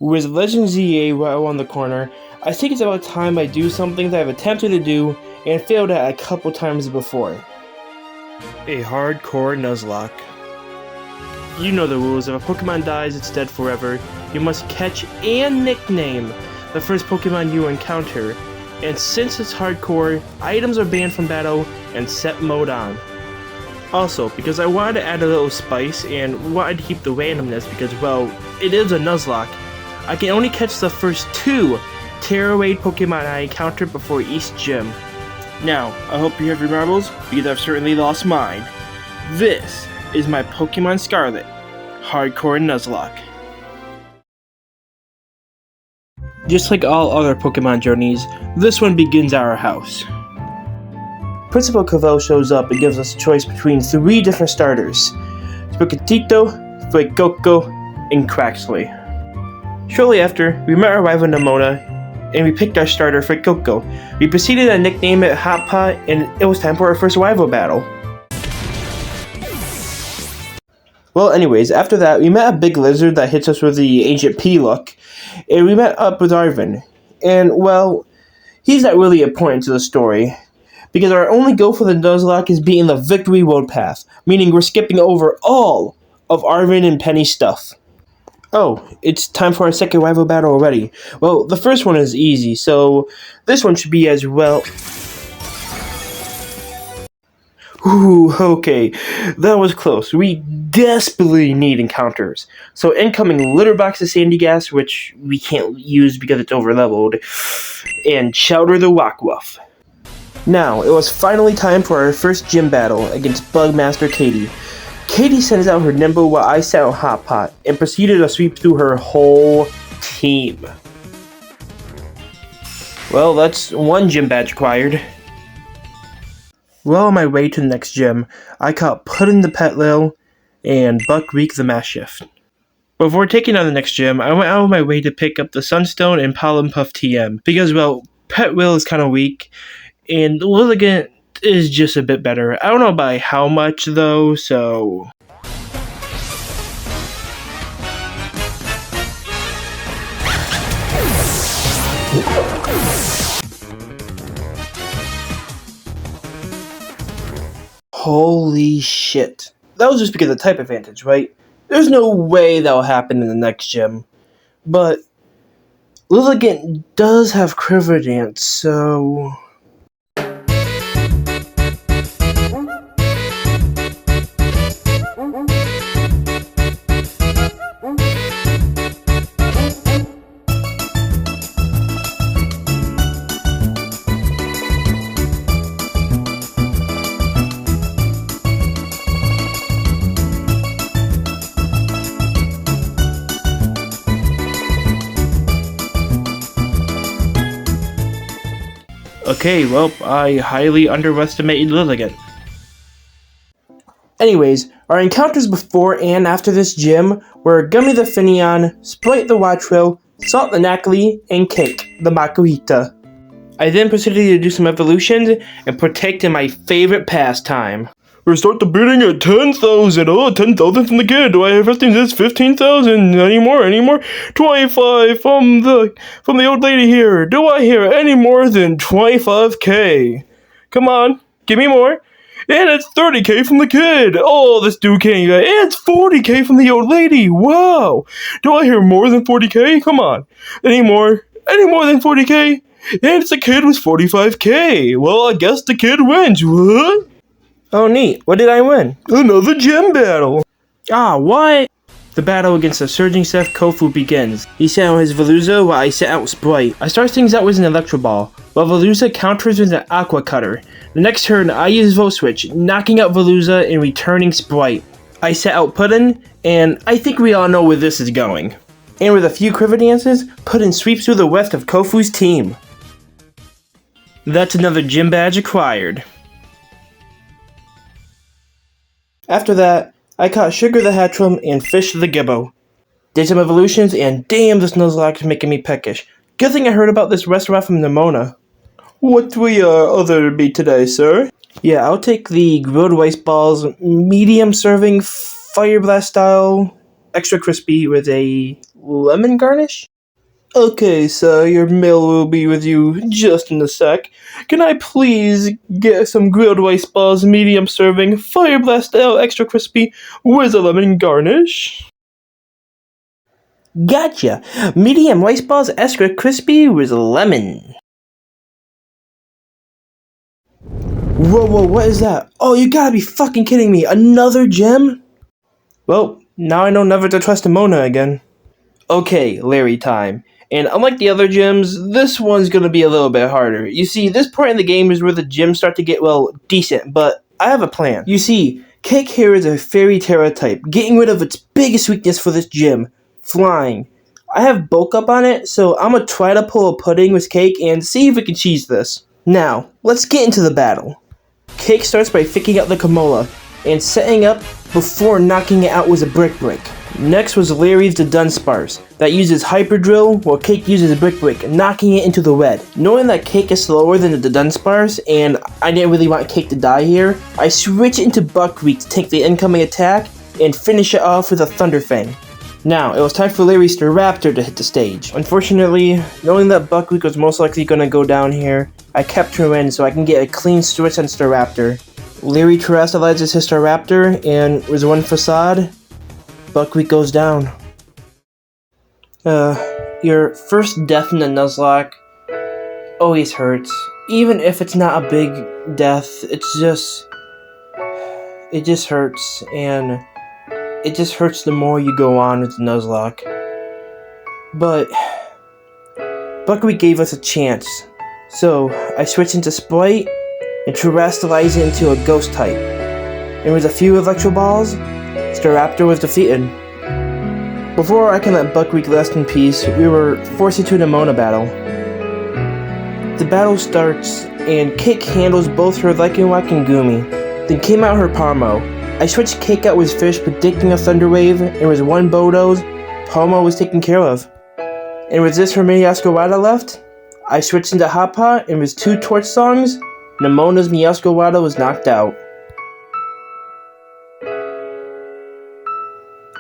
With Legend ZA right around the corner, I think it's about time I do something that I've attempted to do and failed at a couple times before. A hardcore Nuzlocke. You know the rules. If a Pokemon dies, it's dead forever. You must catch and nickname the first Pokemon you encounter. And since it's hardcore, items are banned from battle and set mode on. Also, because I wanted to add a little spice and wanted to keep the randomness because, well, it is a Nuzlocke, I can only catch the first 2 Terra-Raid Pokemon I encountered before each gym. Now, I hope you have your marbles, because I've certainly lost mine. This is my Pokemon Scarlet, hardcore Nuzlocke. Just like all other Pokemon journeys, this one begins at our house. Principal Cavell shows up and gives us a choice between 3 different starters: Sprigatito, Fuecoco, and Craxley. Shortly after, we met our rival Nemona, and we picked our starter Fuecoco. We proceeded to nickname it Hot Pot, and it was time for our first rival battle. Well, anyways, after that, we met a big lizard that hits us with the Ancient P look, and we met up with Arvin. And, well, he's not really important to the story, because our only goal for the Nuzlocke is beating the Victory Road Path, meaning we're skipping over all of Arvin and Penny's stuff. Oh, it's time for our second rival battle already. Well, the first one is easy, so this one should be as well. Ooh, okay, that was close. We desperately need encounters. So incoming Litter Box of Sandy Gas, which we can't use because it's overleveled, and Chowder the Rockwolf. Now, it was finally time for our first gym battle against Bugmaster Katie. Katie sends out her Nimble while I sat on Hot Pot and proceeded to sweep through her whole team. Well, that's 1 gym badge acquired. Well, on my way to the next gym, I caught Puddin' the Petlil and Buckreek the Mastiff. Before taking on the next gym, I went out of my way to pick up the Sunstone and Pollen Puff TM because, well, Petlil is kind of weak, and Lilligant is just a bit better. I don't know by how much, though, so... Holy shit. That was just because of type advantage, right? There's no way that will happen in the next gym. But Lilligant does have Criverdance, so... Okay, well, I highly underestimated Lilligant. Anyways, our encounters before and after this gym were Gummy the Finneon, Sprite the Wattrel, Salt the Knackley, and Cake the Makuhita. I then proceeded to do some evolutions and partake in my favorite pastime. Restart the bidding at 10,000. Oh, 10,000 from the kid. Do I have 15? This 15,000. Any more? 25 from the old lady here. Do I hear any more than 25k? Come on, give me more. And it's 30k from the kid. Oh, this dude can't even. And it's 40k from the old lady. Wow. Do I hear more than 40k? Come on. Any more than 40k? And it's a kid with 45k. Well, I guess the kid wins. What? Oh, neat. What did I win? Another gym battle. Ah, what? The battle against the surging Seth Kofu begins. He sent out his Veluza while I sent out Sprite. I start things out with an Electro Ball, while Veluza counters with an Aqua Cutter. The next turn, I use Volt Switch, knocking out Veluza and returning Sprite. I set out Puddin', and I think we all know where this is going. And with a few Criverdances, Puddin' sweeps through the rest of Kofu's team. That's another gym badge acquired. After that, I caught Sugar the Hatchram and Fish the Gibbo. Did some evolutions, and damn, this Nuzlocke is making me peckish. Good thing I heard about this restaurant from Nemona. What we other be today, sir? Yeah, I'll take the grilled rice balls, medium serving, fire blast style, extra crispy with a lemon garnish. Okay, sir, your mail will be with you just in a sec. Can I please get some grilled rice balls, medium serving, Fire Blast L extra crispy, with a lemon garnish? Gotcha! Medium rice balls extra crispy with lemon. Whoa, what is that? Oh, you gotta be fucking kidding me. Another gem? Well, now I know never to trust Mona again. Okay, Larry time. And unlike the other gyms, this one's gonna be a little bit harder. You see, this part in the game is where the gyms start to get, well, decent, but I have a plan. You see, Cake here is a Fairy Terra type, getting rid of its biggest weakness for this gym, flying. I have bulk up on it, so I'm gonna try to pull a pudding with Cake and see if we can cheese this. Now, let's get into the battle. Cake starts by picking up the Kamola and setting up before knocking it out with a brick. Next was Larry's the Dunsparce that uses Hyper Drill while Cake uses a brick, knocking it into the red. Knowing that Cake is slower than the Dunsparce and I didn't really want Cake to die here, I switch it into Buckwheat to take the incoming attack and finish it off with a Thunder Fang. Now, it was time for Larry's Staraptor to hit the stage. Unfortunately, knowing that Buckwheat was most likely going to go down here, I kept her in so I can get a clean switch on Staraptor. Larry terrestrializes his Staraptor, and with one facade, Buckwheat goes down. Your first death in the Nuzlocke always hurts. Even if it's not a big death, it just hurts, and it just hurts the more you go on with the Nuzlocke. But Buckwheat gave us a chance, so I switched into Sprite and terrestrialized it into a ghost type. And with a few Electro Balls, Staraptor was defeated. Before I can let Buckwheat rest in peace, we were forced into the Mona battle. The battle starts, and Cake handles both her Lycanroc and Goomy. Then came out her Parmo. I switched Cake out with Fish, predicting a Thunder Wave, and with one Bodos, Parmo was taken care of. And with this her mini Oscarada left, I switched into Hot Pot, and with two Torch Songs, Nemona's Meowscarada was knocked out.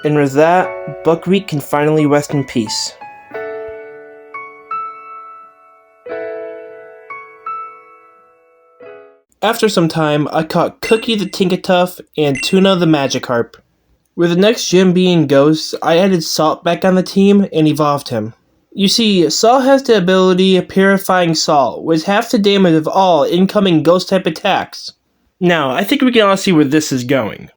And with that, Buckwheat can finally rest in peace. After some time, I caught Cookie the Tinkatuff and Tuna the Magikarp. With the next gym being Ghost, I added Salt back on the team and evolved him. You see, Salt has the ability of Purifying Salt, with half the damage of all incoming Ghost-type attacks. Now, I think we can all see where this is going.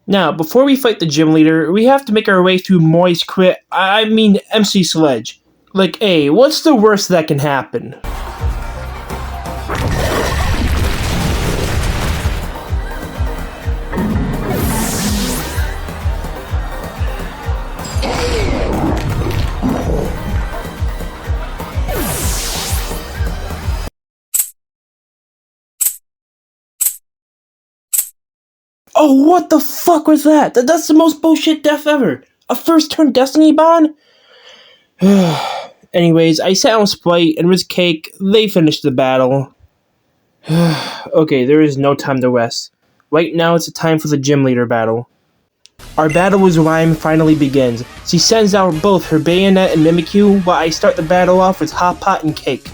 Now, before we fight the gym leader, we have to make our way through Moist Crit, MC Sledge. Like, hey, what's the worst that can happen? Oh, what the fuck was that? That's the most bullshit death ever. A first turn Destiny Bond? Anyways, I sat on Sprite and with Cake, they finished the battle. Okay, there is no time to rest. Right now it's the time for the gym leader battle. Our battle with Rhyme finally begins. She sends out both her Bayonet and Mimikyu while I start the battle off with Hot Pot and Cake.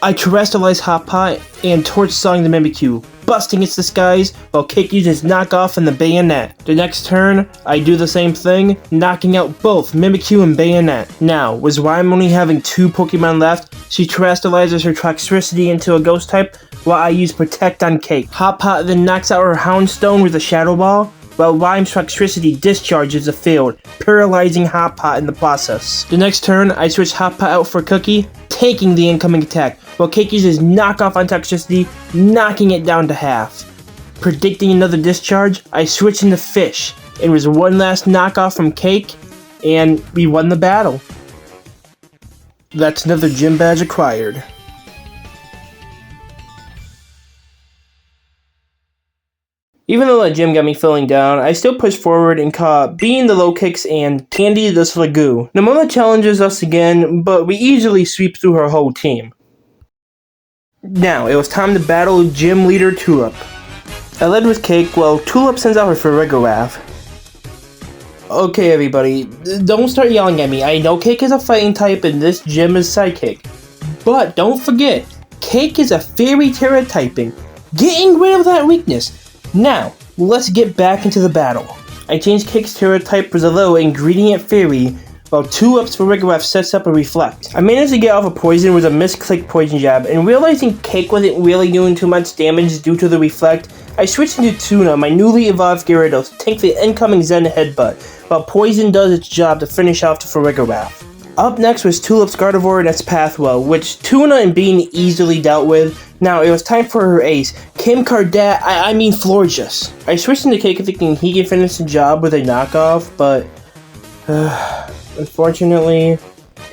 I terrestrialize Hot Pot and Torch Song the Mimikyu, busting its disguise while Cake uses Knockoff and the Bayonet. The next turn, I do the same thing, knocking out both Mimikyu and Bayonet. Now, with Rhyme only having 2 Pokemon left, she terrestrializes her Toxtricity into a Ghost type while I use Protect on Cake. Hot Pot then knocks out her Houndstone with a Shadow Ball, while Rhyme's Toxtricity discharges the field, paralyzing Hot Pot in the process. The next turn, I switch Hot Pot out for Cookie, taking the incoming attack, while Cake uses Knockoff on Toxtricity, knocking it down to half. Predicting another discharge, I switch into Fish, and with one last knockoff from Cake, and we won the battle. That's another gym badge acquired. Even though that gym got me feeling down, I still pushed forward and caught Bean the Low Kicks and Candy the Slagoo. Nemona challenges us again, but we easily sweep through her whole team. Now, it was time to battle Gym Leader Tulip. I led with Cake while Tulip sends out her Farigiraf. Okay, everybody, don't start yelling at me. I know Cake is a fighting type and this gym is Psychic. But don't forget, Cake is a Fairy Terra typing, getting rid of that weakness. Now, let's get back into the battle. I changed Cake's Terra type for the low Ingredient Fairy, while 2-ups for Rigoraph sets up a Reflect. I managed to get off a poison with a misclick poison jab, and realizing Cake wasn't really doing too much damage due to the Reflect, I switched into Tuna, my newly evolved Gyarados, to tank the incoming Zen Headbutt, while Poison does its job to finish off the Farigiraf. Up next was Tulip's Gardevoir and its Pathwell, which Tuna and Bean easily dealt with. Now it was time for her ace, Florges. I switched into Cake thinking he could finish the job with a knockoff, but unfortunately,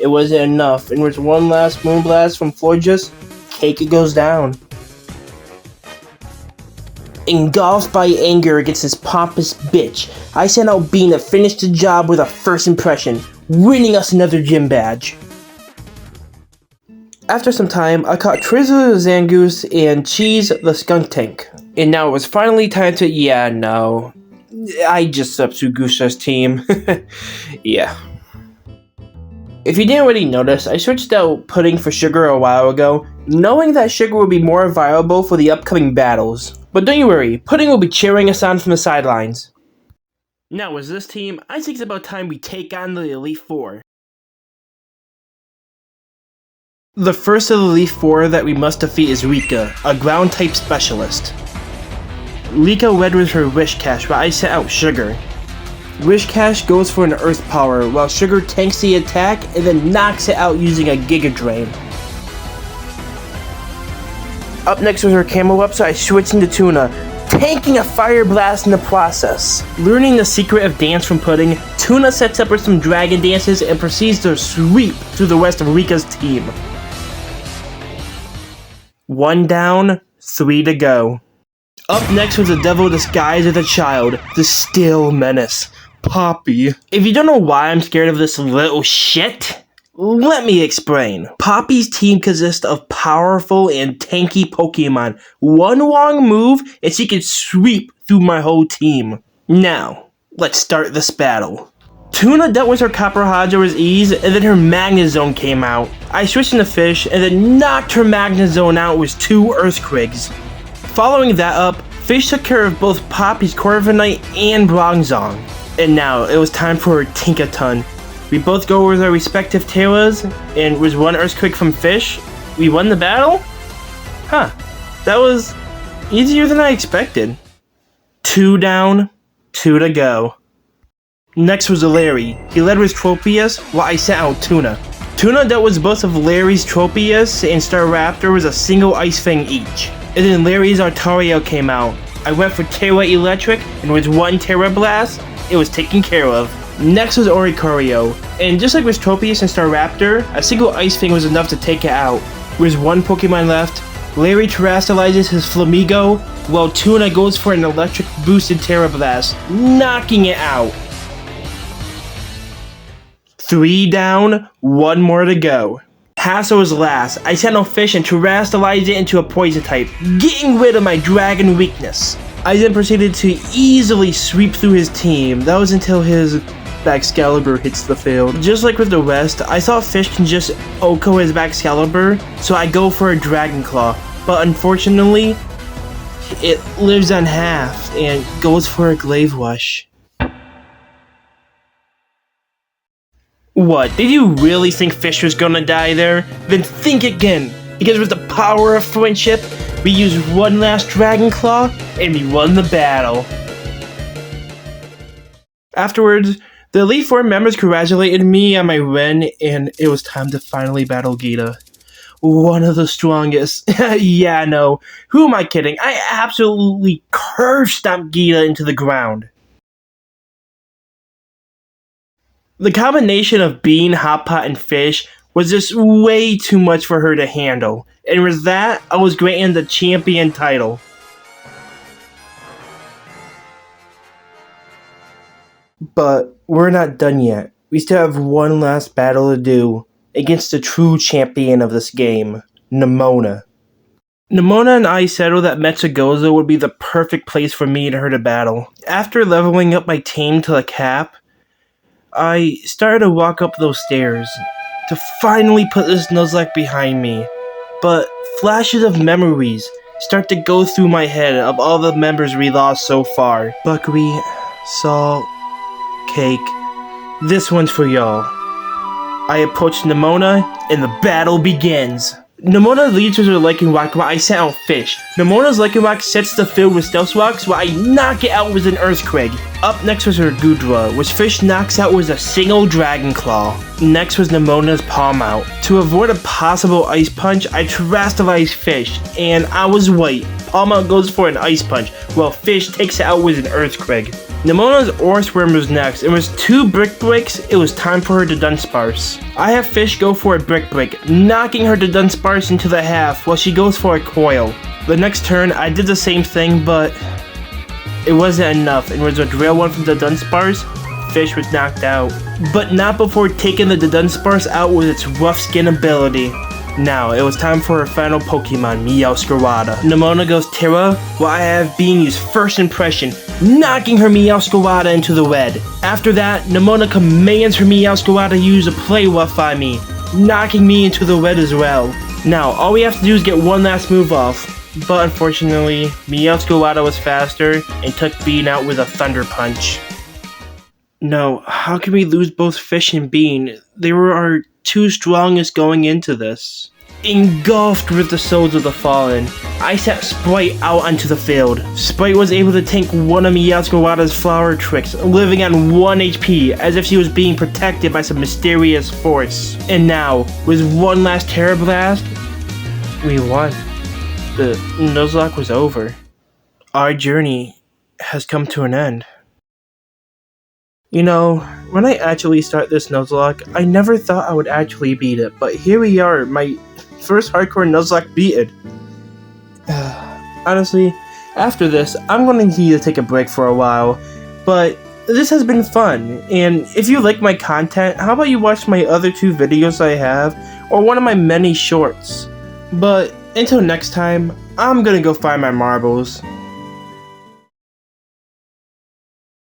it wasn't enough, and with one last Moonblast from Florges, Cake goes down. Engulfed by anger against this pompous bitch, I sent out Bean to finish the job with a first impression, winning us another gym badge. After some time, I caught Trizzle the Zangoose and Cheese the Skunk Tank. And now it was finally time to, I just substitute Goose's team. Yeah. If you didn't already notice, I switched out Pudding for Sugar a while ago, knowing that Sugar would be more viable for the upcoming battles. But don't you worry, Pudding will be cheering us on from the sidelines. Now as this team, I think it's about time we take on the Elite Four. The first of the Elite Four that we must defeat is Rika, a ground-type specialist. Rika led with her Wish Cash, but I sent out Sugar. Wish Cash goes for an Earth Power, while Sugar tanks the attack and then knocks it out using a Giga Drain. Up next was her Camo Up, so I switched into Tuna, tanking a Fire Blast in the process. Learning the secret of dance from Pudding, Tuna sets up with some Dragon Dances and proceeds to sweep through the rest of Rika's team. 1 down, 3 to go. Up next was the Devil disguised as a child, the Steel Menace, Poppy. If you don't know why I'm scared of this little shit, let me explain. Poppy's team consists of powerful and tanky Pokemon. One wrong move, and she can sweep through my whole team. Now, let's start this battle. Tuna dealt with her Copperhydra with ease, and then her Magnezone came out. I switched into Fish, and then knocked her Magnezone out with 2 Earthquakes. Following that up, Fish took care of both Poppy's Corviknight and Bronzong. And now, it was time for her Tinkaton. We both go with our respective Terras, and with 1 Earthquake from Fish, we won the battle? Huh, that was easier than I expected. 2 down, 2 to go. Next was Larry. He led with Tropius, while I sent out Tuna. Tuna dealt with both of Larry's Tropius and Staraptor with a single Ice Fang each. And then Larry's Artario came out. I went for Terra Electric, and with 1 Terra Blast, it was taken care of. Next was Oricorio, and just like with Tropius and Staraptor, a single Ice Fang was enough to take it out. With 1 Pokemon left, Larry terrestrializes his Flamigo, while Tuna goes for an electric boosted Terra Blast, knocking it out. 3 down, 1 more to go. Hassel was last. I sent out Fish and terrestrialized it into a Poison type, getting rid of my Dragon weakness. I then proceeded to easily sweep through his team. That was until his Excalibur hits the field. Just like with the rest, I thought Fish can just OHKO his Excalibur, so I go for a Dragon Claw. But unfortunately, it lives on half and goes for a Glaive Rush. What, did you really think Fish was gonna die there? Then think again, because with the power of friendship, we used 1 last Dragon Claw, and we won the battle. Afterwards, the Elite Four members congratulated me on my win, and it was time to finally battle Gita. One of the strongest. Yeah, no, who am I kidding? I absolutely curve-stomped Gita into the ground. The combination of Bean, Hot Pot, and Fish was just way too much for her to handle. And with that, I was granted the champion title. But we're not done yet. We still have 1 last battle to do against the true champion of this game, Nemona. Nemona and I settled that Metsugozo would be the perfect place for me and her to battle. After leveling up my team to the cap, I started to walk up those stairs to finally put this Nuzlocke behind me, but flashes of memories start to go through my head of all the members we lost so far. Buckwheat, Salt, Cake, this one's for y'all. I approach Nimona, and the battle begins. Nimona leads with her Lichen Rock while I set out Fish. Nimona's Lichen Rock sets the field with Stealth Rocks while I knock it out with an Earthquake. Up next was her Gudra, which Fish knocks out with a single Dragon Claw. Next was Nimona's Palm Out. To avoid a possible Ice Punch, I terrestrialized Fish, and I was right. Palm Out goes for an Ice Punch, while Fish takes it out with an Earthquake. Nimona's Earthworm was next. It was 2 Brick Breaks. It was time for her to Dunsparce. I have Fish go for a Brick Break, knocking her to Dunsparce into the half while she goes for a Coil. The next turn, I did the same thing, but it wasn't enough, and with a Drill one from the Dunsparce, Fish was knocked out. But not before taking the Dunsparce out with its Rough Skin ability. Now, it was time for her final Pokemon, Meowscarada. Nimona goes Terra, while I have Bean use First Impression, knocking her Meowscarada into the red. After that, Nimona commands her Meowscarada to use a Play Rough on me, knocking me into the red as well. Now, all we have to do is get one last move off, but unfortunately, Meowscarada was faster and took Bean out with a Thunder Punch. No, how can we lose both Fish and Bean? They were our 2 strongest going into this. Engulfed with the Souls of the Fallen, I set Sprite out onto the field. Sprite was able to tank one of Meowscarada's flower tricks, living on 1 HP as if she was being protected by some mysterious force. And now, with one last Terra Blast, we won. The Nuzlocke was over. Our journey has come to an end. You know, when I actually start this Nuzlocke, I never thought I would actually beat it, but here we are, my first hardcore Nuzlocke beaten. Honestly, after this, I'm going to need to take a break for a while, but this has been fun, and if you like my content, how about you watch my other 2 videos I have, or one of my many shorts. But until next time, I'm gonna go find my marbles.